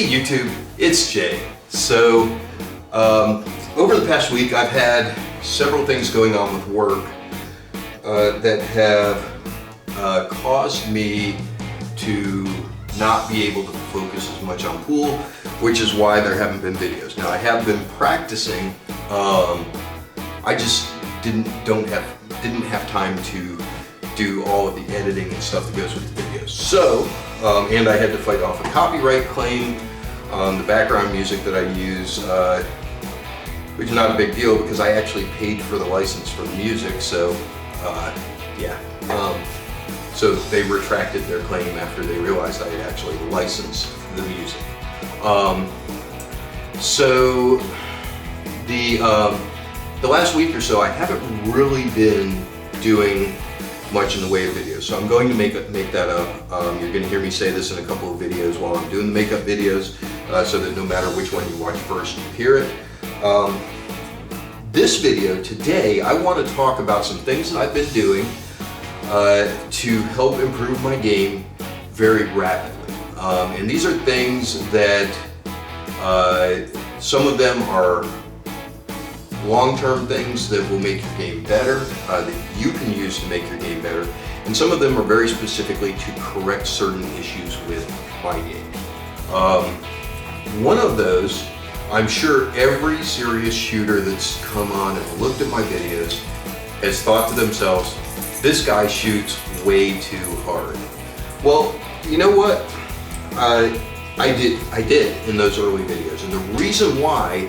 Hey YouTube, it's Jay. So over the past week I've had several things going on with work that have caused me to not be able to focus as much on pool, which is why there haven't been videos. Now I have been practicing, I just didn't have time to do all of the editing and stuff that goes with the videos. So, and I had to fight off a copyright claim on the background music that I use, which is not a big deal because I actually paid for the license for the music. So, yeah. So they retracted their claim after they realized I had actually licensed the music. So the last week or so, I haven't really been doing much in the way of videos. So I'm going to make that up. You're going to hear me say this in a couple of videos while I'm doing the makeup videos, so that no matter which one you watch first, you hear it. This video today, I want to talk about some things that I've been doing to help improve my game very rapidly. And these are things that some of them are long-term things that will make your game better, that you can use to make your game better, and some of them are very specifically to correct certain issues with my game. One of those, I'm sure every serious shooter that's come on and looked at my videos has thought to themselves, this guy shoots way too hard. Well, you know what? I did in those early videos, and the reason why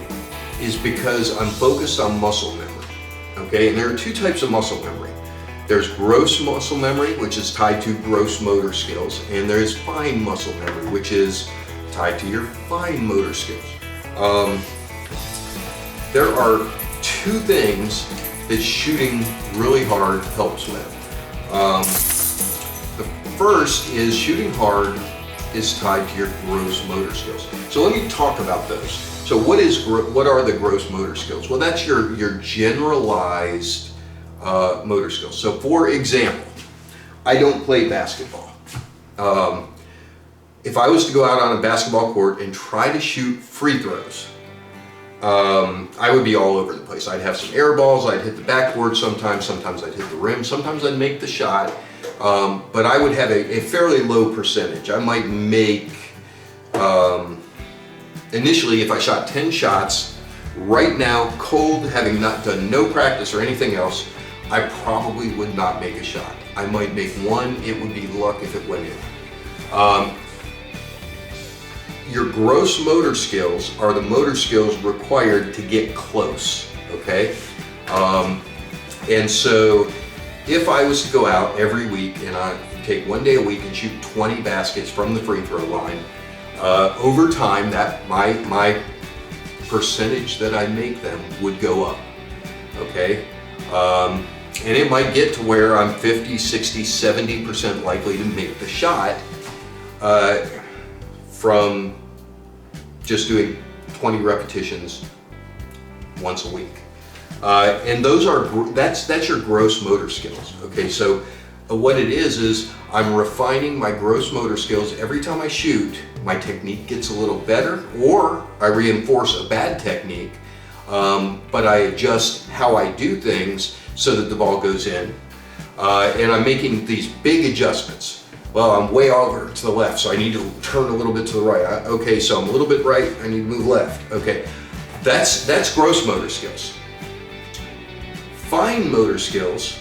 is because I'm focused on muscle memory, okay? And there are two types of muscle memory. There's gross muscle memory, which is tied to gross motor skills, and there's fine muscle memory, which is tied to your fine motor skills. There are two things that shooting really hard helps with. The first is shooting hard is tied to your gross motor skills. So let me talk about those. So what are the gross motor skills? Well, that's your generalized motor skills. So for example, I don't play basketball. If I was to go out on a basketball court and try to shoot free throws, I would be all over the place. I'd have some air balls, I'd hit the backboard sometimes I'd hit the rim, sometimes I'd make the shot, but I would have a fairly low percentage. I might make, initially, if I shot 10 shots, right now, cold, having not done no practice or anything else, I probably would not make a shot. I might make one, it would be luck if it went in. Your gross motor skills are the motor skills required to get close, okay? And so if I was to go out every week and I take one day a week and shoot 20 baskets from the free throw line, over time that my percentage that I make them would go up, okay? And it might get to where I'm 50, 60, 70% likely to make the shot from just doing 20 repetitions once a week. And that's your gross motor skills. Okay, so what it is I'm refining my gross motor skills every time I shoot. My technique gets a little better, or I reinforce a bad technique, but I adjust how I do things so that the ball goes in. And I'm making these big adjustments. Well, I'm way over to the left, so I need to turn a little bit to the right. Okay, so I'm a little bit right, I need to move left. Okay, that's gross motor skills. Fine motor skills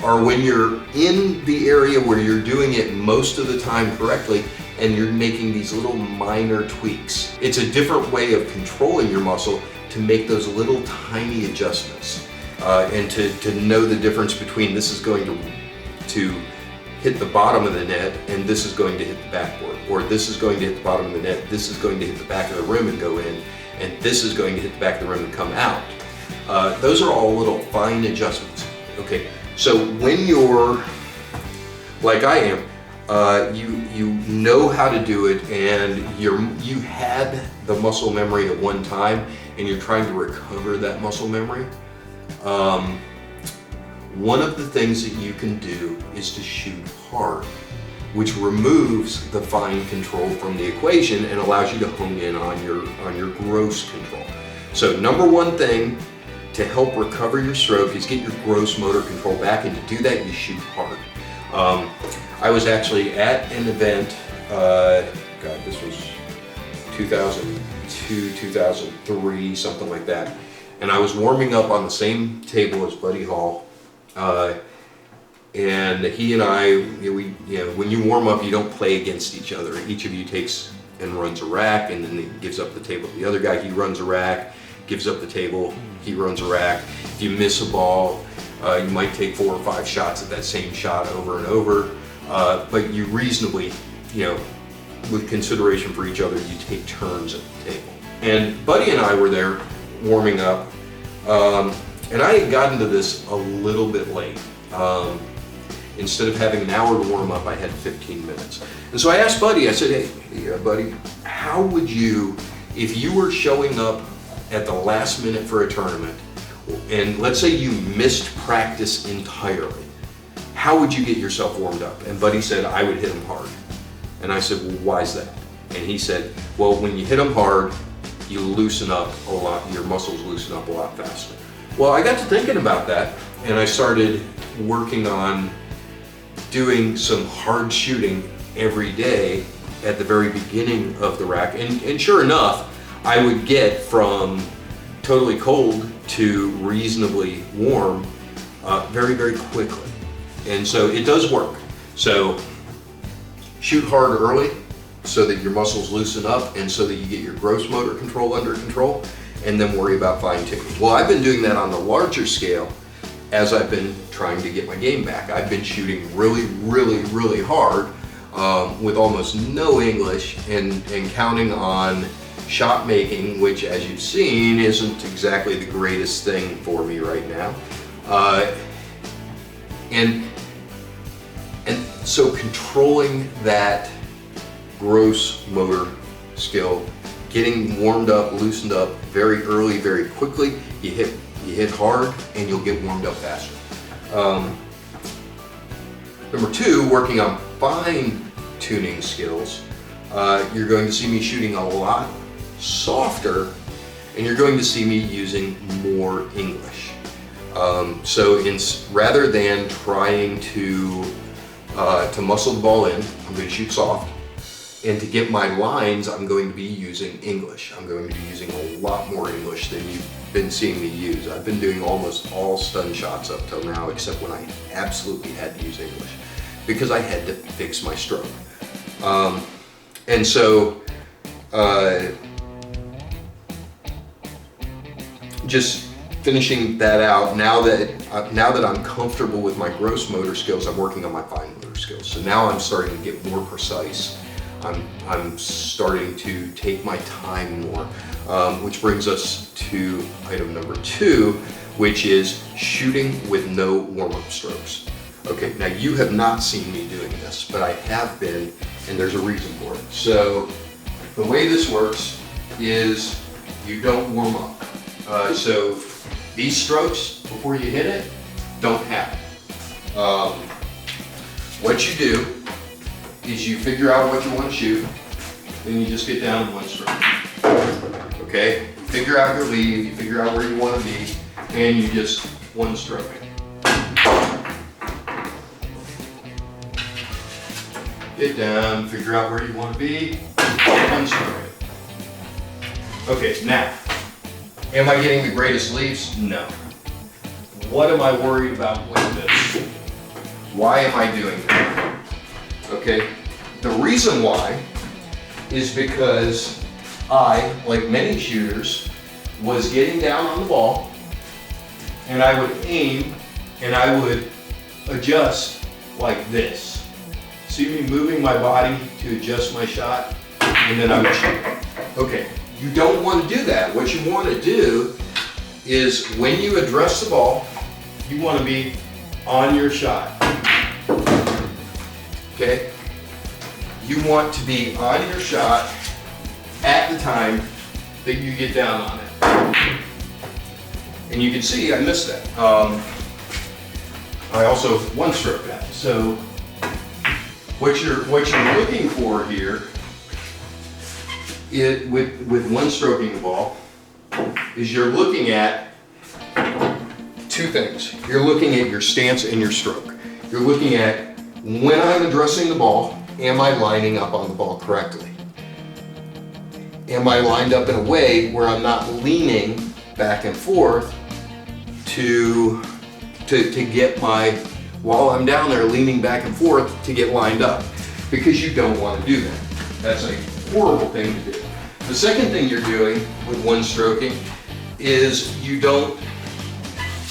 are when you're in the area where you're doing it most of the time correctly and you're making these little minor tweaks. It's a different way of controlling your muscle to make those little tiny adjustments and to know the difference between this is going to hit the bottom of the net and this is going to hit the backboard, or this is going to hit the bottom of the net, this is going to hit the back of the rim and go in, and this is going to hit the back of the rim and come out. Those are all little fine adjustments. Okay, so when you're like I am, you know how to do it, and you had the muscle memory at one time and you're trying to recover that muscle memory. One of the things that you can do is to shoot hard. which removes the fine control from the equation and allows you to hone in on your gross control. So number one thing to help recover your stroke is get your gross motor control back, and to do that you shoot hard. I was actually at an event, God, this was 2002, 2003, something like that, and I was warming up on the same table as Buddy Hall, and he and I, when you warm up, you don't play against each other. Each of you takes and runs a rack, and then he gives up the table to the other guy. He runs a rack, gives up the table, he runs a rack. If you miss a ball, you might take 4 or 5 shots at that same shot over and over, but you reasonably, with consideration for each other, you take turns at the table. And Buddy and I were there warming up, and I had gotten to this a little bit late. Instead of having an hour to warm up, I had 15 minutes. And so I asked Buddy, I said, hey Buddy, how would you, if you were showing up at the last minute for a tournament, and let's say you missed practice entirely, how would you get yourself warmed up? And Buddy said, I would hit him hard. And I said, well, why is that? And he said, well, when you hit them hard, you loosen up a lot, your muscles loosen up a lot faster. Well, I got to thinking about that, and I started working on doing some hard shooting every day at the very beginning of the rack. And sure enough, I would get from totally cold to reasonably warm very, very quickly. And so it does work. So shoot hard early so that your muscles loosen up and so that you get your gross motor control under control, and then worry about fine tuning. Well, I've been doing that on the larger scale as I've been trying to get my game back. I've been shooting really, really, really hard with almost no English and counting on shot making, which as you've seen isn't exactly the greatest thing for me right now. And so controlling that gross motor skill, getting warmed up, loosened up very early, very quickly, you hit hard and you'll get warmed up faster. Number 2, working on fine tuning skills. You're going to see me shooting a lot softer, and you're going to see me using more English. So rather than trying to muscle the ball in, I'm going to shoot soft. And to get my lines, I'm going to be using English. I'm going to be using a lot more English than you've been seeing me use. I've been doing almost all stun shots up till now, except when I absolutely had to use English, because I had to fix my stroke. And so, just finishing that out, now that I'm comfortable with my gross motor skills, I'm working on my fine motor skills. So now I'm starting to get more precise. I'm starting to take my time more, which brings us to item number 2, which is shooting with no warm-up strokes. Okay, now you have not seen me doing this, but I have been, and there's a reason for it. So the way this works is you don't warm up. So these strokes, before you hit it, don't happen. What you do is you figure out what you want to shoot, then you just get down in one stroke. Okay? Figure out your lead, you figure out where you want to be, and you just one stroke. Get down, figure out where you want to be, one stroke. Okay, now, am I getting the greatest leaps? No. What am I worried about with this? Why am I doing that? Okay, the reason why is because I, like many shooters, was getting down on the ball, and I would aim and I would adjust like this. See me moving my body to adjust my shot, and then I would shoot. Okay, you don't want to do that. What you want to do is when you address the ball, you want to be on your shot. Okay? You want to be on your shot at the time that you get down on it. And you can see I missed that. I also one stroke that. So What you're looking for here, with one stroking the ball, is you're looking at two things. You're looking at your stance and your stroke. You're looking at, when I'm addressing the ball, am I lining up on the ball correctly? Am I lined up in a way where I'm not leaning back and forth to get my, while I'm down there leaning back and forth to get lined up? Because you don't want to do that. That's a horrible thing to do. The second thing you're doing with one stroking is you don't,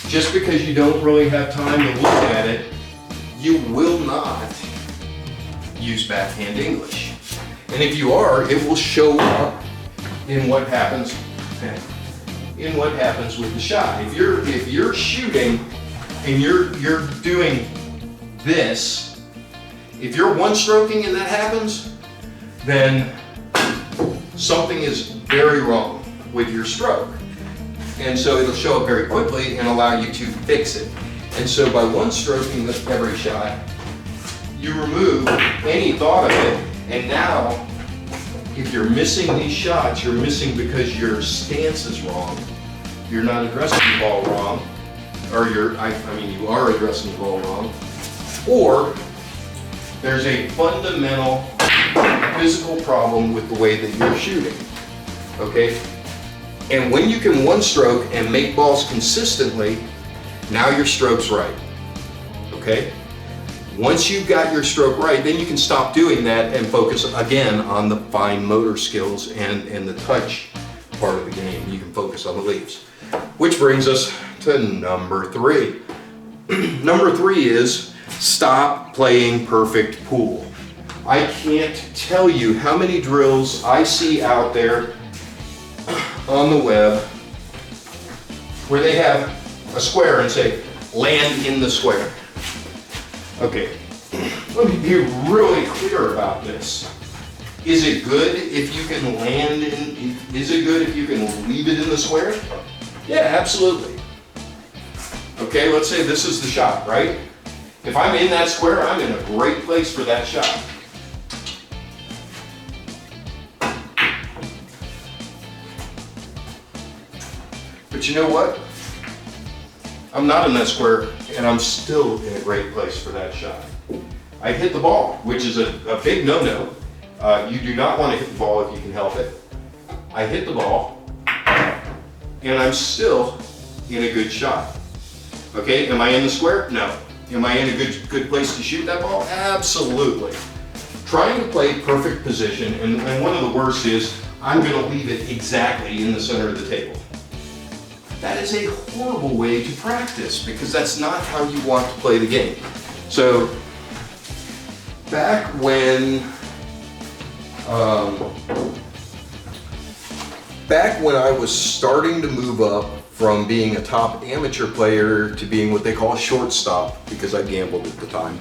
just because you don't really have time to look at it, you will not use backhand English. And if you are, it will show up in what happens with the shot. If you're shooting and you're doing this, if you're one stroking and that happens, then something is very wrong with your stroke. And so it'll show up very quickly and allow you to fix it. And so by one stroking every shot, you remove any thought of it, and now if you're missing these shots, you're missing because your stance is wrong. You're not addressing the ball wrong, or you are addressing the ball wrong, or there's a fundamental physical problem with the way that you're shooting, okay? And when you can one stroke and make balls consistently, now your stroke's right, okay? Once you've got your stroke right, then you can stop doing that and focus again on the fine motor skills and the touch part of the game. You can focus on the leaves. Which brings us to number 3. Number 3 is stop playing perfect pool. I can't tell you how many drills I see out there on the web where they have a square and say, land in the square. Okay, let me be really clear about this. Is it good if you can land in, is it good if you can leave it in the square? Yeah, absolutely. Okay, let's say this is the shot, right? If I'm in that square, I'm in a great place for that shot. But you know what? I'm not in that square, and I'm still in a great place for that shot. I hit the ball, which is a big no-no. You do not want to hit the ball if you can help it. I hit the ball, and I'm still in a good shot. Okay, am I in the square? No. Am I in a good place to shoot that ball? Absolutely. Trying to play perfect position, and one of the worst is, I'm going to leave it exactly in the center of the table. That is a horrible way to practice because that's not how you want to play the game. So, back when I was starting to move up from being a top amateur player to being what they call a shortstop, because I gambled at the time.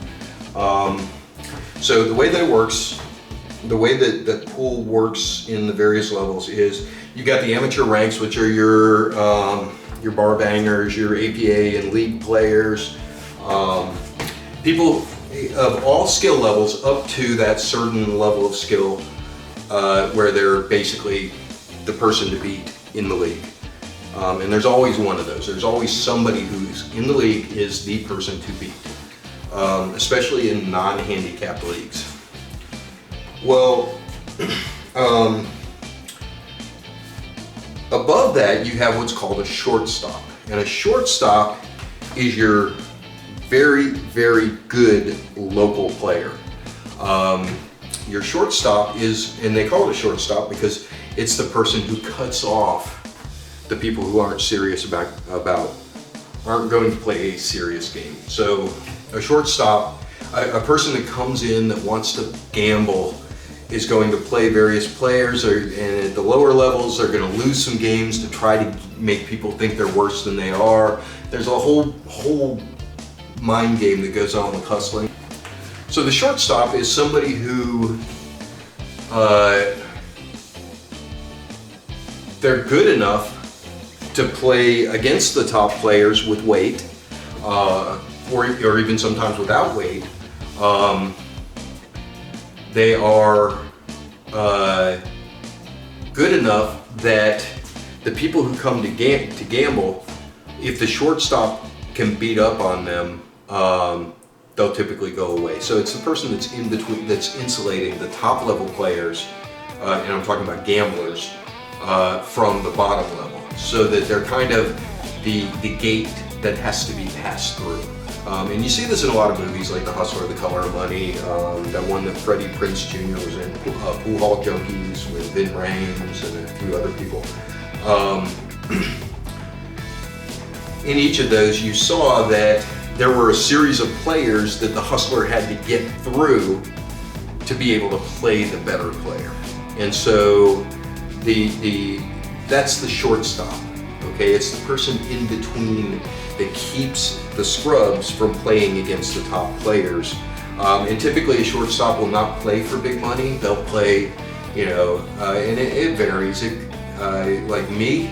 So the way that it works, the way that pool works in the various levels is you got the amateur ranks, which are your bar bangers, your APA and league players, people of all skill levels up to that certain level of skill where they're basically the person to beat in the league. And there's always one of those. There's always somebody who's in the league is the person to beat, especially in non-handicapped leagues. Well, above that, you have what's called a shortstop. And a shortstop is your very, very good local player. Your shortstop is, and they call it a shortstop because it's the person who cuts off the people who aren't serious aren't going to play a serious game. So a shortstop, a person that comes in that wants to gamble, is going to play various players, and at the lower levels they're going to lose some games to try to make people think they're worse than they are. There's a whole mind game that goes on with hustling. So the shortstop is somebody who they're good enough to play against the top players with weight, or even sometimes without weight. they are good enough that the people who come to gamble, if the shortstop can beat up on them, they'll typically go away. So it's the person that's in between, that's insulating the top level players, and I'm talking about gamblers, from the bottom level, so that they're kind of the gate that has to be passed through. And you see this in a lot of movies like The Hustler, The Color of Money, that one that Freddie Prinze Jr. was in, Pool Hall Junkies with Vin Rames and a few other people. In each of those, you saw that there were a series of players that the hustler had to get through to be able to play the better player. And so that's the shortstop, okay? It's the person in between that keeps the scrubs from playing against the top players. And typically a shortstop will not play for big money. They'll play, and it varies. Like me,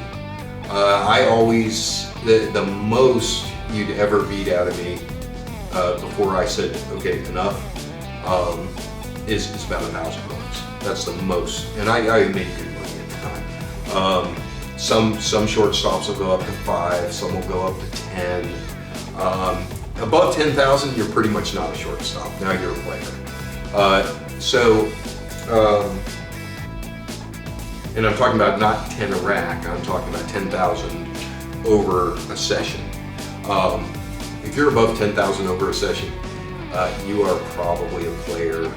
I always, the most you'd ever beat out of me before I said, okay, enough, is about $1,000. That's the most, and I made good money at the time. Some shortstops will go up to 5, some will go up to 10. Above 10,000, you're pretty much not a shortstop. Now you're a player. And I'm talking about not 10 a rack, I'm talking about 10,000 over a session. If you're above 10,000 over a session, you are probably a player,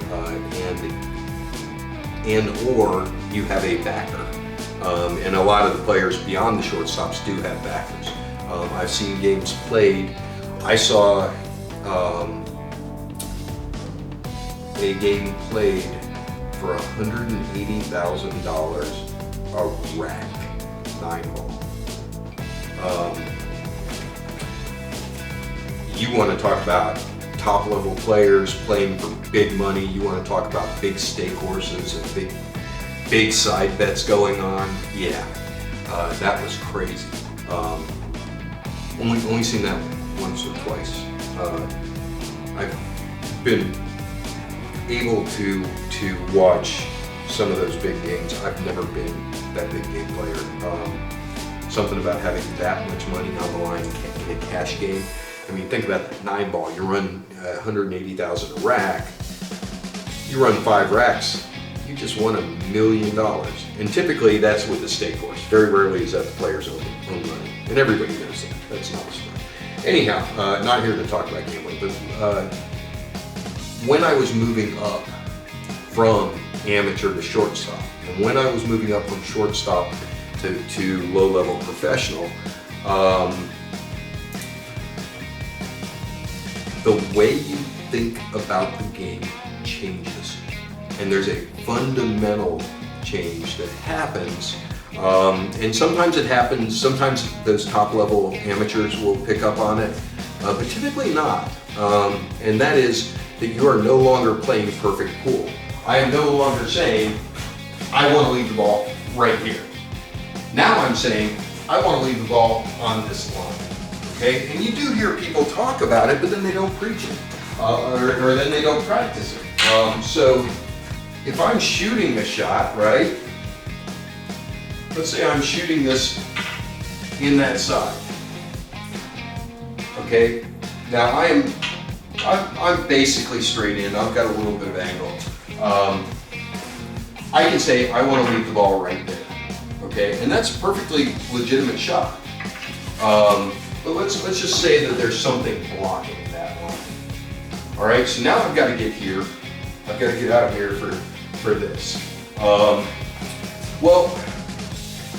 and or you have a backer. And a lot of the players beyond the shortstops do have backers. I've seen games played. I saw a game played for $180,000 a rack, 9-ball. You want to talk about top level players playing for big money. You want to talk about big stake horses and big side bets going on. Yeah, that was crazy. Only seen that once or twice. I've been able to watch some of those big games. I've never been that big game player. Something about having that much money on the line in a cash game. I mean, think about that 9-ball. You run 180,000 a rack. You run 5 racks. You just won $1 million. And typically that's with the stake horse. Very rarely is that the player's own money. And everybody knows that. That's not a story. Anyhow, not here to talk about gambling, but when I was moving up from amateur to shortstop, and when I was moving up from shortstop to low-level professional, the way you think about the game changes. And there's a fundamental change that happens. And sometimes it happens, sometimes those top level amateurs will pick up on it, but typically not. And that is that you are no longer playing perfect pool. I am no longer saying, I want to leave the ball right here. Now I'm saying, I want to leave the ball on this line. Okay? And you do hear people talk about it, but then they don't preach it, or then they don't practice it. So if I'm shooting a shot, right? Let's say I'm shooting this in that side. Okay? Now I'm basically straight in. I've got a little bit of angle. I can say I want to leave the ball right there. Okay? And that's a perfectly legitimate shot. But let's just say that there's something blocking that line. All right? So now I've got to get here. I've got to get out here for this. Well,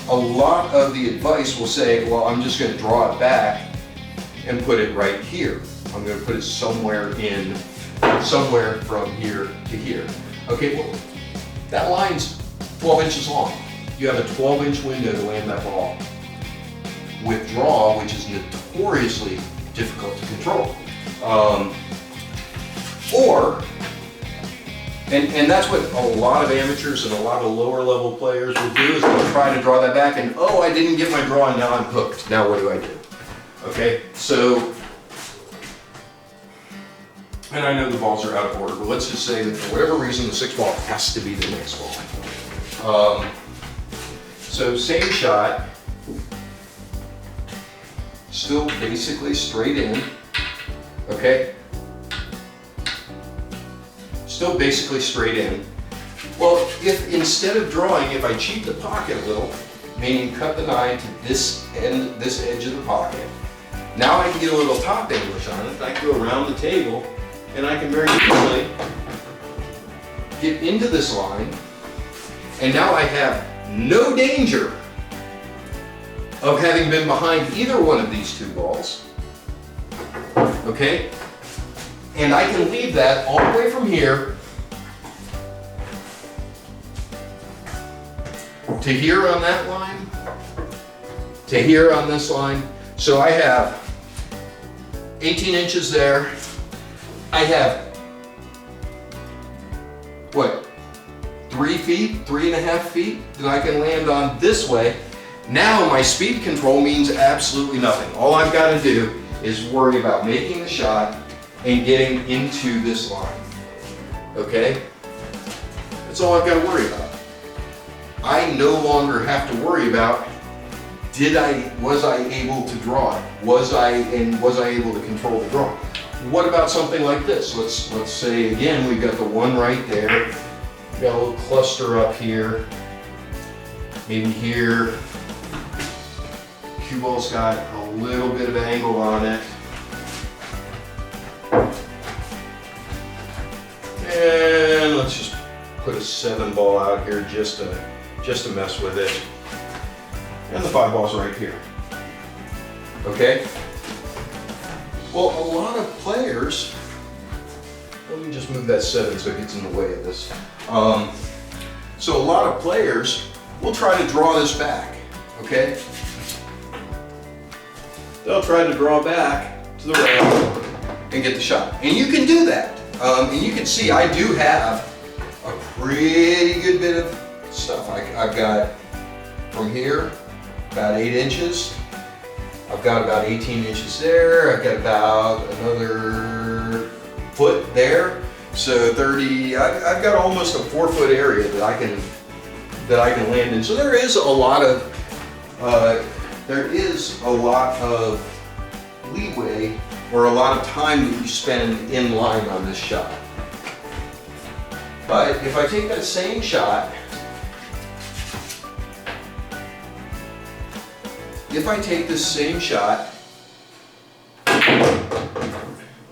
a lot of the advice will say, well, I'm just going to draw it back and put it right here. I'm going to put it somewhere from here to here. Okay, well, that line's 12 inches long. You have a 12-inch window to land that ball. Withdraw, which is notoriously difficult to control. And that's what a lot of amateurs and a lot of lower level players will do, is they'll try to draw that back and, oh, I didn't get my draw and now I'm hooked. Now what do I do? Okay, so and I know the balls are out of order, but let's just say that for whatever reason, the 6 ball has to be the next ball. So same shot, still basically straight in, okay? Still basically straight in. Well, if instead of drawing, if I cheat the pocket a little, meaning cut the 9 to this end, this edge of the pocket, now I can get a little top English on it. I can go around the table and I can very easily get into this line, and now I have no danger of having been behind either one of these 2 balls, okay? And I can leave that all the way from here to here on that line, to here on this line. So I have 18 inches there. I have, what, 3 feet, 3.5 feet that I can land on this way. Now my speed control means absolutely nothing. All I've got to do is worry about making the shot and getting into this line, okay? That's all I've got to worry about. I no longer have to worry about, was I able to draw it? Was I able to control the draw? What about something like this? Let's say again, we've got the 1 right there. We've got a little cluster up here, maybe here. Cue ball's got a little bit of angle on it. And let's just put a 7 ball out here just to mess with it. And the 5 ball's right here. Okay? Well, a lot of players, let me just move that 7 so it gets in the way of this. So a lot of players will try to draw this back, okay? They'll try to draw back to the rail and get the shot. And you can do that. And you can see I do have a pretty good bit of stuff. I've got from here about 8 inches. I've got about 18 inches there. I've got about another foot there. So 30, I've got almost a 4-foot area that I can land in. So there is a lot of leeway or a lot of time that you spend in line on this shot. But if I take that same shot,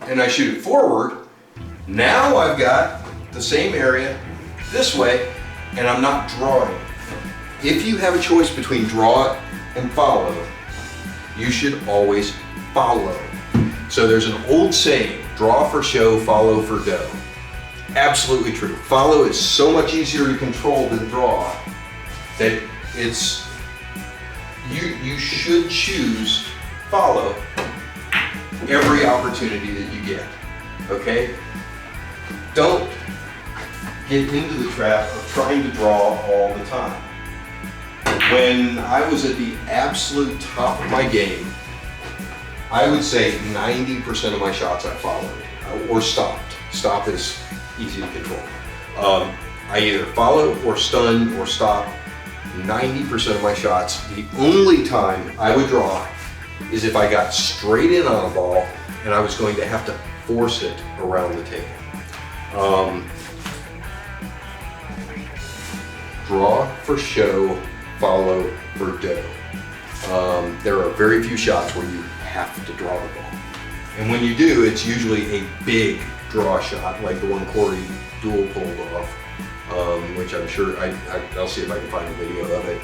and I shoot it forward, now I've got the same area this way, and I'm not drawing. If you have a choice between draw and follow, you should always follow. So there's an old saying, draw for show, follow for dough. Absolutely true. Follow is so much easier to control than draw that you should choose follow every opportunity that you get, okay? Don't get into the trap of trying to draw all the time. When I was at the absolute top of my game, I would say 90% of my shots I followed or stopped. Stop is easy to control. I either follow or stun or stop 90% of my shots. The only time I would draw is if I got straight in on a ball and I was going to have to force it around the table. Draw for show, follow for dough. There are very few shots where you have to draw the ball. And when you do, it's usually a big draw shot like the one Corey dual pulled off, which I'm sure I'll see if I can find a video of it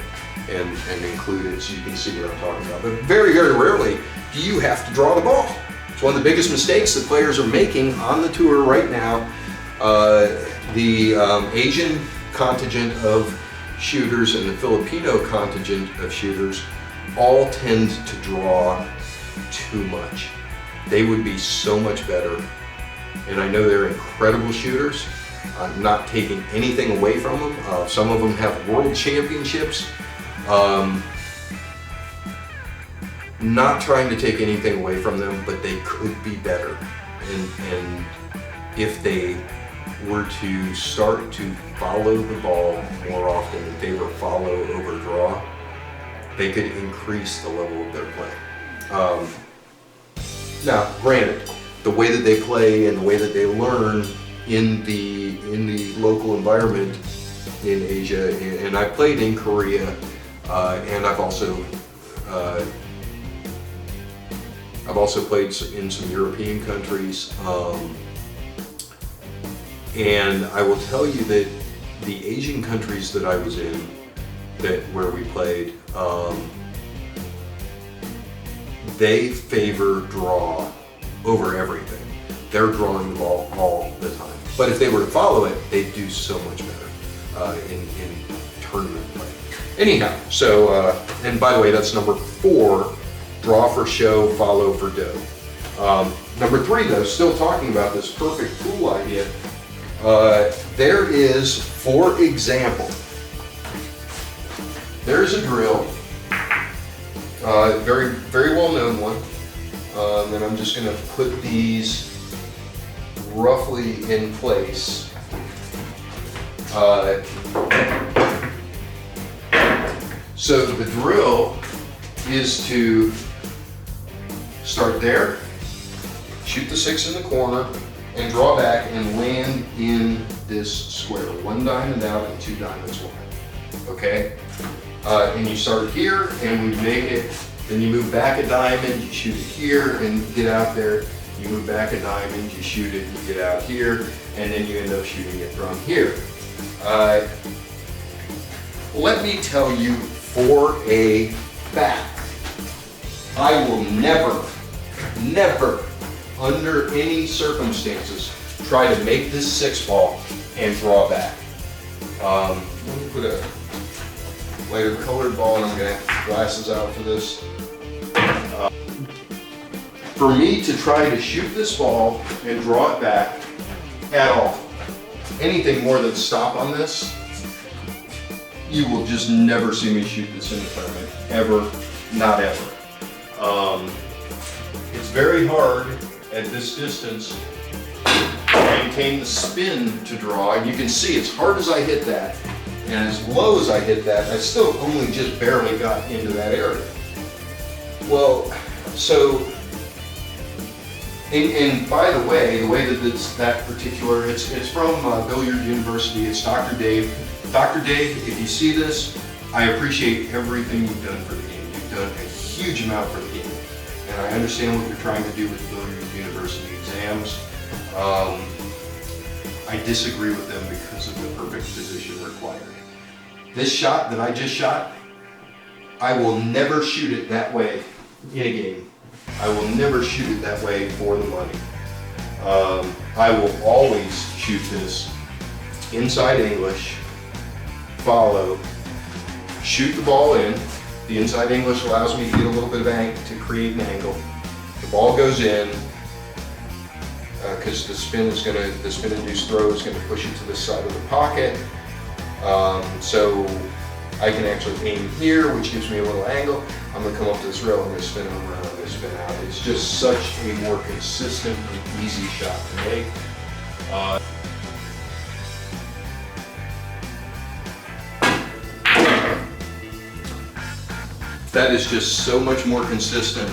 and include it so you can see what I'm talking about. But very, very rarely do you have to draw the ball. It's one of the biggest mistakes that players are making on the tour right now. The Asian contingent of shooters and the Filipino contingent of shooters all tend to draw too much. They would be so much better. And I know they're incredible shooters. I'm not taking anything away from them. Some of them have world championships. Not trying to take anything away from them, but they could be better. And if they were to start to follow the ball more often, in favor of follow over draw, they could increase the level of their play. Now, granted, the way that they play and the way that they learn in the local environment in Asia, and I played in Korea, and I've also played in some European countries, and I will tell you that the Asian countries that I was in, where we played, they favor draw over everything. They're drawing the ball all the time. But if they were to follow it, they'd do so much better in tournament play. Anyhow, so, and by the way, that's number 4, draw for show, follow for dough. Number 3 though, still talking about this perfect pool idea, there is, for example, there's a drill, very, very well known one, and I'm just going to put these roughly in place. So the drill is to start there, shoot the 6 in the corner, and draw back and land in this square. 1 diamond out and 2 diamonds wide. Okay? And you start here and we make it, then you move back a diamond, you shoot it here and get out there. You move back a diamond, you shoot it, you get out here, and then you end up shooting it from here. Let me tell you for a fact, I will never, never, under any circumstances, try to make this 6 ball and draw back. Let me put a lighter colored ball, and I'm going to have glasses out for this. For me to try to shoot this ball and draw it back at all, anything more than stop on this, you will just never see me shoot this in a tournament, ever, not ever. It's very hard at this distance to maintain the spin to draw, and you can see as hard as I hit that and as low as I hit that, I still only just barely got into that area. Well, so, and by the way that it's that particular, it's from Billiard University, it's Dr. Dave. Dr. Dave, if you see this, I appreciate everything you've done for the game. You've done a huge amount for the game. And I understand what you're trying to do with the Billiard University exams. I disagree with them because of the perfect position required. This shot that I just shot, I will never shoot it that way in a game. I will never shoot it that way for the money. I will always shoot this inside English, follow, shoot the ball in. The inside English allows me to get a little bit of angle, to create an angle. The ball goes in, because the spin-induced throw is going to push it to the side of the pocket. So I can actually aim here, which gives me a little angle. I'm going to come up to this rail, I'm going to spin it around, I'm going to spin out. It's just such a more consistent and easy shot to make. That is just so much more consistent.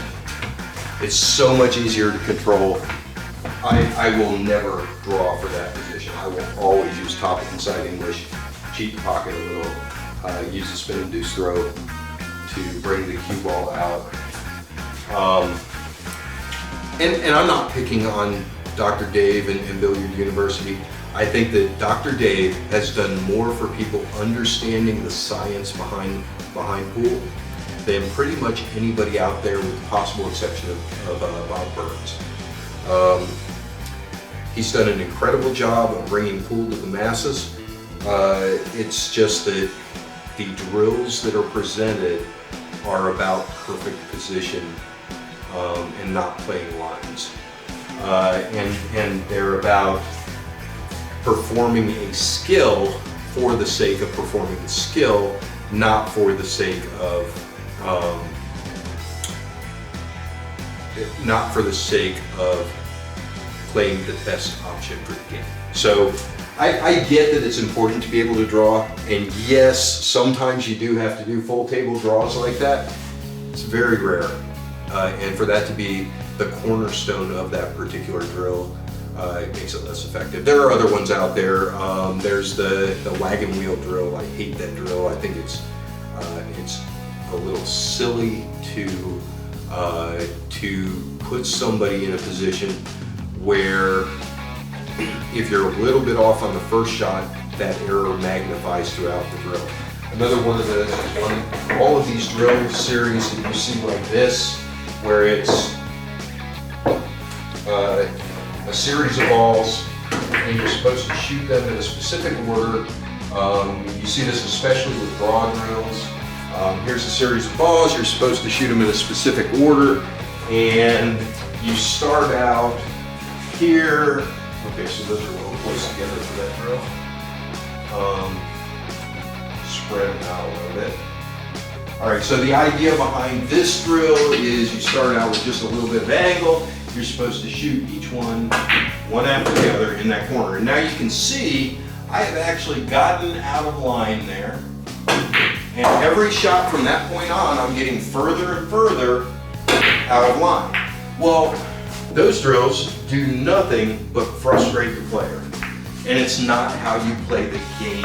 It's so much easier to control. I will never draw for that position. I will always use top inside English, cheat the pocket a little, use the spin-induced throw to bring the cue ball out. And I'm not picking on Dr. Dave and Billiard University. I think that Dr. Dave has done more for people understanding the science behind pool than pretty much anybody out there, with the possible exception of Bob Burns. He's done an incredible job of bringing pool to the masses. It's just that the drills that are presented are about perfect position and not playing lines. And they're about performing a skill for the sake of performing the skill, not for the sake of playing the best option for the game. So I get that it's important to be able to draw, and yes, sometimes you do have to do full table draws like that. It's very rare, and for that to be the cornerstone of that particular drill, it makes it less effective. There are other ones out there. There's the wagon wheel drill. I hate that drill. I think it's a little silly to put somebody in a position where if you're a little bit off on the first shot, that error magnifies throughout the drill. Another one of those is all of these drill series that you see like this, where it's a series of balls and you're supposed to shoot them in a specific order. You see this especially with draw drills. Here's a series of balls, you're supposed to shoot them in a specific order, and you start out here. Okay, so those are a little close together for that drill. Spread them out a little bit. All right, so the idea behind this drill is you start out with just a little bit of angle. You're supposed to shoot each one after the other in that corner. And now you can see I have actually gotten out of line there. And every shot from that point on, I'm getting further and further out of line. Well, those drills do nothing but frustrate the player. And it's not how you play the game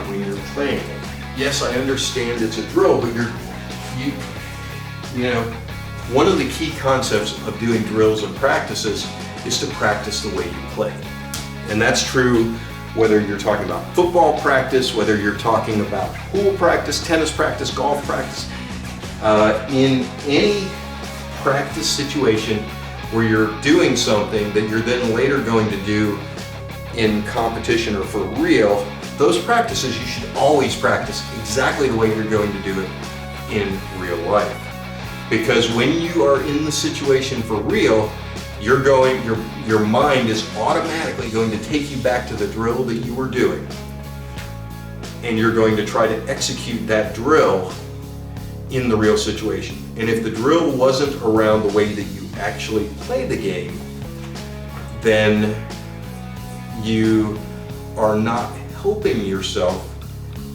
when you're playing it. Yes, I understand it's a drill, but you know, one of the key concepts of doing drills and practices is to practice the way you play. And that's true whether you're talking about football practice, whether you're talking about pool practice, tennis practice, golf practice. In any practice situation where you're doing something that you're then later going to do in competition or for real, those practices you should always practice exactly the way you're going to do it in real life. Because when you are in the situation for real, your mind is automatically going to take you back to the drill that you were doing. And you're going to try to execute that drill in the real situation. And if the drill wasn't around the way that you actually play the game, then you are not helping yourself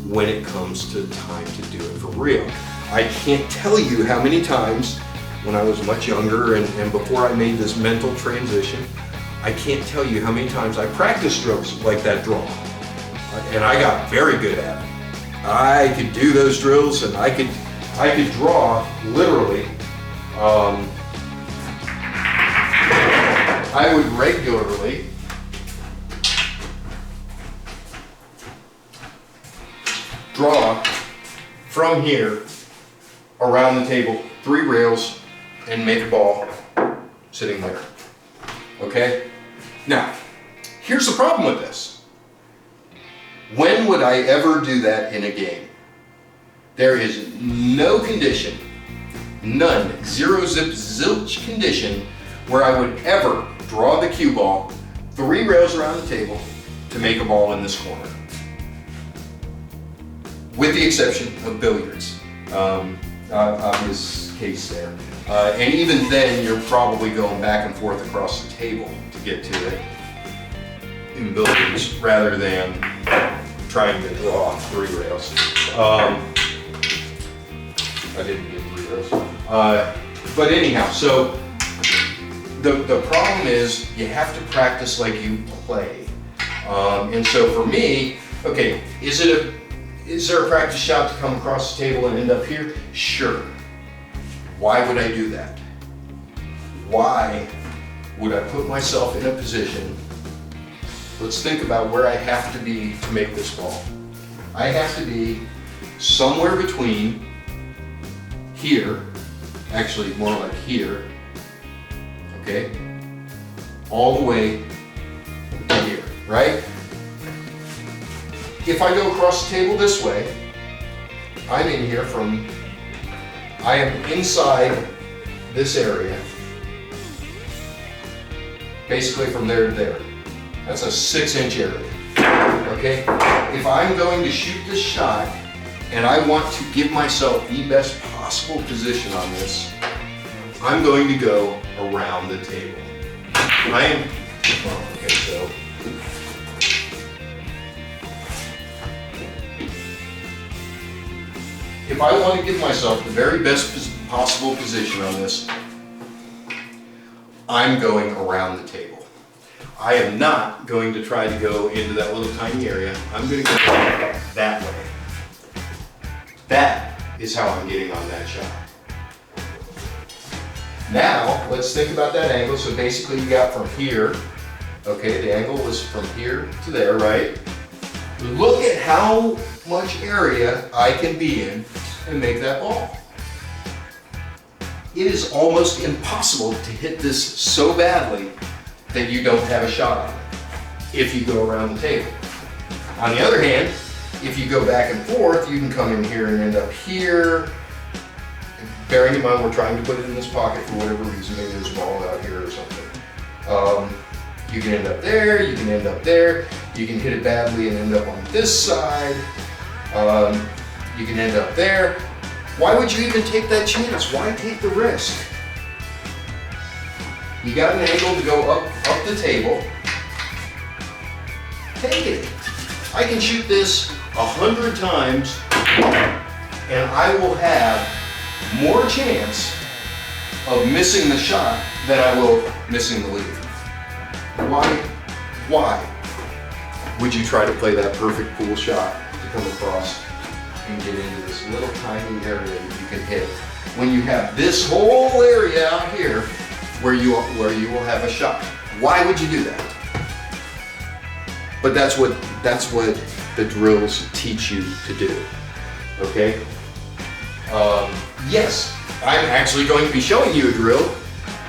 when it comes to time to do it for real. I can't tell you how many times when I was much younger and before I made this mental transition, I can't tell you how many times I practiced drills like that draw. And I got very good at it. I could do those drills and I could draw literally. I would regularly draw from here around the table 3 rails and make a ball sitting there. Okay? Now, here's the problem with this. When would I ever do that in a game? There is no condition, none, zero zip zilch condition where I would ever draw the cue ball 3 rails around the table to make a ball in this corner. With the exception of billiards. Obvious case there. And even then, you're probably going back and forth across the table to get to it in billiards rather than trying to draw 3 rails. I didn't get 3 rails. But anyhow, so the problem is you have to practice like you play. And so for me, okay, is there a practice shot to come across the table and end up here? Sure. Why would I do that? Why would I put myself in a position? Let's think about where I have to be to make this ball. I have to be somewhere between here, actually more like here, okay, all the way to here, right? If I go across the table this way, I'm in here I am inside this area, basically from there to there. That's a 6-inch area, okay? If I'm going to shoot this shot and I want to give myself the best possible position on this, I'm going to go around the table. I Okay, so if I want to give myself the very best possible position on this, I'm going around the table. I am not going to try to go into that little tiny area. I'm going to go that way. That is how I'm getting on that shot. Now, let's think about that angle. So basically you got from here, okay, the angle was from here to there, right? Look at how much area I can be in and make that ball. It is almost impossible to hit this so badly that you don't have a shot on it if you go around the table. On the other hand, if you go back and forth, you can come in here and end up here. Bearing in mind we're trying to put it in this pocket for whatever reason, maybe there's a ball out here or something. You can end up there, you can end up there, you can hit it badly and end up on this side. You can end up there. Why would you even take that chance? Why take the risk? You got an angle to go up the table. Take it. I can shoot this 100 times and I will have more chance of missing the shot than I will missing the lead. Why would you try to play that perfect pool shot to come across and get into this little tiny area that you can hit when you have this whole area out here where you will have a shot? Why would you do that? But that's what the drills teach you to do. Okay? Yes, I'm actually going to be showing you a drill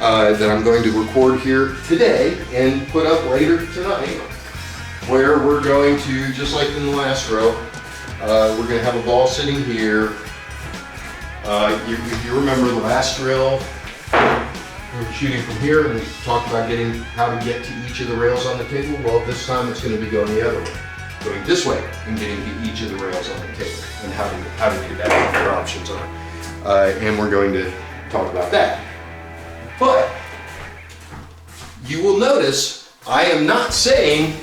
that I'm going to record here today and put up later tonight, where we're going to, just like in the last row, we're going to have a ball sitting here. If you remember the last drill, we were shooting from here and we talked about how to get to each of the rails on the table. Well, this time it's going to be going the other way, going this way and getting to each of the rails on the table and how to do that, what your options are. And we're going to talk about that. But you will notice I'm not saying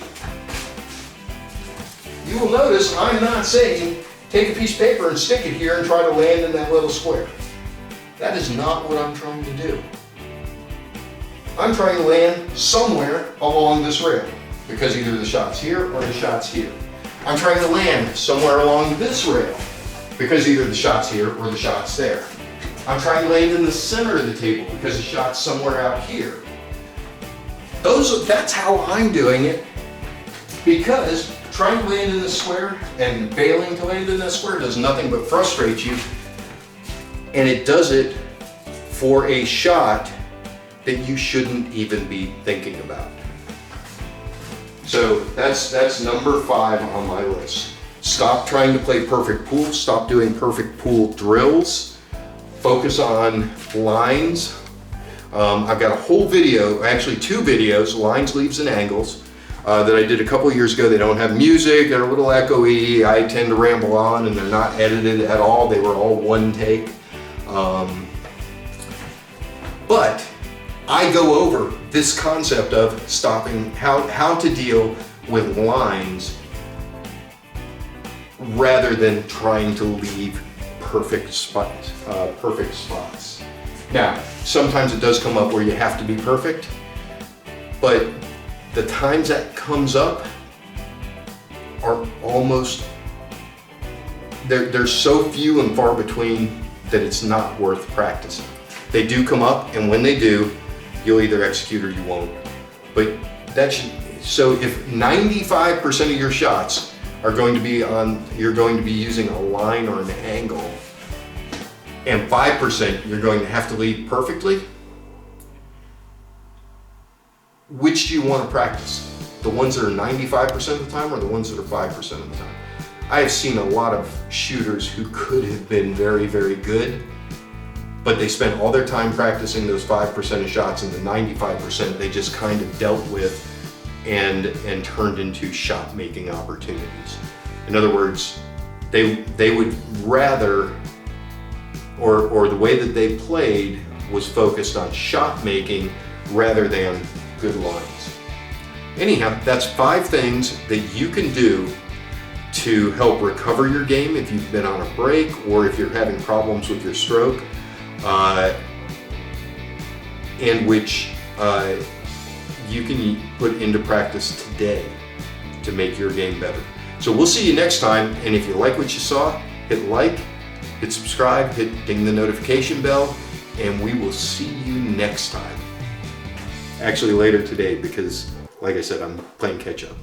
take a piece of paper and stick it here and try to land in that little square. That is not what I'm trying to do. I'm trying to land somewhere along this rail because either the shot's here or the shot's here. I'm trying to land somewhere along this rail because either the shot's here or the shot's there. I'm trying to land in the center of the table because the shot's somewhere out here. That's how I'm doing it, because trying to land in the square and failing to land in that square does nothing but frustrate you, and it does it for a shot that you shouldn't even be thinking about. So that's number 5 on my list. Stop trying to play perfect pool. Stop doing perfect pool drills. Focus on lines. I've got a whole video, actually 2 videos, lines, leaves, and angles, that I did a couple years ago. They don't have music, they're a little echoey. I tend to ramble on and they're not edited at all. They were all one take. But I go over this concept of stopping, how to deal with lines rather than trying to leave perfect spots. Now, sometimes it does come up where you have to be perfect, but the times that comes up are almost, they're so few and far between that it's not worth practicing. They do come up, and when they do, you'll either execute or you won't. But so if 95% of your shots are going to be you're going to be using a line or an angle, and 5% you're going to have to lead perfectly, which do you want to practice? The ones that are 95% of the time or the ones that are 5% of the time? I have seen a lot of shooters who could have been very, very good, but they spent all their time practicing those 5% of shots, and the 95% they just kind of dealt with and turned into shot making opportunities. In other words, they would rather, or the way that they played was focused on shot making rather than good lines. anyhow, that's 5 things that you can do to help recover your game if you've been on a break or if you're having problems with your stroke, and which you can put into practice today to make your game better. So we'll see you next time, and if you like what you saw, hit like, hit subscribe, hit ding the notification bell, and we will see you next time. Actually later today, because like I said, I'm playing catch up.